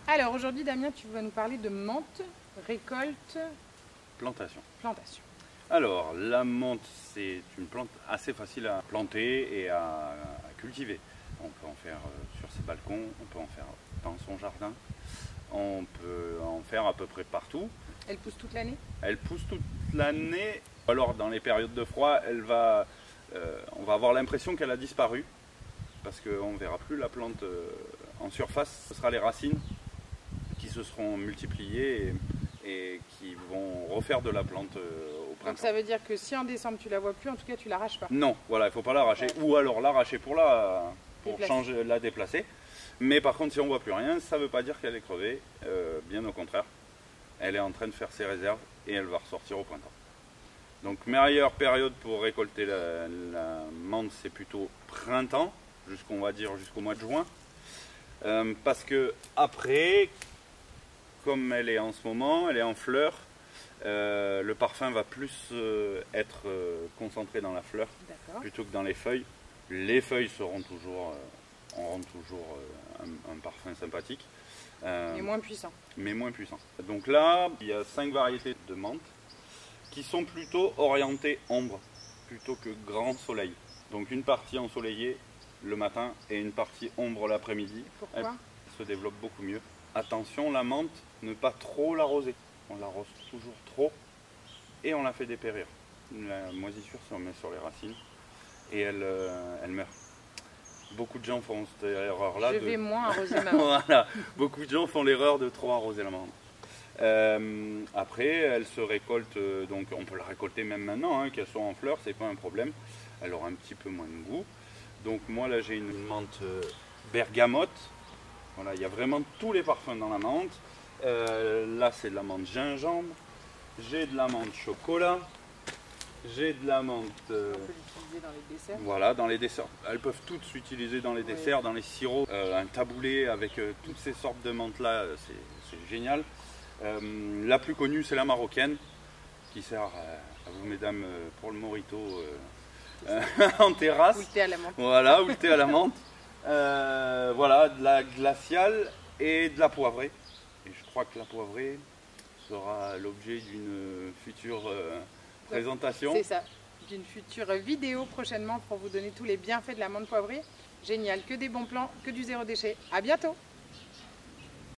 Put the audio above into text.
Alors aujourd'hui Damien, tu vas nous parler de menthe, récolte, Plantation. plantation. Alors, la menthe, c'est une plante assez facile à planter et à cultiver. On peut en faire sur ses balcons, on peut en faire dans son jardin, on peut en faire à peu près partout. Elle pousse toute l'année? Elle pousse toute l'année. Alors, dans les périodes de froid, on va avoir l'impression qu'elle a disparu parce qu'on ne verra plus la plante en surface. Ce sera les racines qui se seront multipliées et qui vont refaire de la plante au printemps. Donc ça veut dire que si en décembre tu la vois plus, en tout cas tu l'arraches pas? Non, voilà, il ne faut pas l'arracher. Ouais. Ou alors l'arracher pour changer, la déplacer. Mais par contre, si on ne voit plus rien, ça ne veut pas dire qu'elle est crevée. Bien au contraire, elle est en train de faire ses réserves et elle va ressortir au printemps. Donc meilleure période pour récolter la menthe, c'est plutôt printemps, on va dire jusqu'au mois de juin. Parce que après, comme elle est en ce moment, elle est en fleur, le parfum va plus être concentré dans la fleur plutôt que dans les feuilles. Les feuilles auront toujours un parfum sympathique. Mais moins puissant. Mais moins puissant. Donc là, il y a 5 variétés de menthe qui sont plutôt orientées ombre, plutôt que grand soleil. Donc une partie ensoleillée le matin et une partie ombre l'après-midi. Pourquoi? Elle se développe beaucoup mieux. Attention, la menthe, ne pas trop l'arroser. On l'arrose toujours trop et on la fait dépérir. La moisissure se met sur les racines et elle meurt. Beaucoup de gens font cette erreur-là. Je vais moins arroser ma menthe. Voilà, beaucoup de gens font l'erreur de trop arroser la menthe. Après, elle se récolte, donc on peut la récolter même maintenant, hein, qu'elle soit en fleurs, c'est pas un problème. Elle aura un petit peu moins de goût. Donc moi là j'ai une menthe bergamote. Voilà, il y a vraiment tous les parfums dans la menthe. Là c'est de la menthe gingembre. J'ai de la menthe chocolat. J'ai de la menthe. On peut l'utiliser dans les desserts. Voilà, dans les desserts. Elles peuvent toutes s'utiliser dans les desserts, dans les sirops. Un taboulé avec toutes ces sortes de menthes là, c'est génial. La plus connue c'est la marocaine qui sert à vous mesdames pour le mojito en terrasse. Ou le thé à la menthe. Voilà, ou le thé à la menthe. Voilà, de la glaciale et de la poivrée. Et je crois que la poivrée sera l'objet d'une future présentation. C'est ça, d'une future vidéo prochainement pour vous donner tous les bienfaits de la menthe poivrée. Génial, que des bons plans, que du zéro déchet. À bientôt!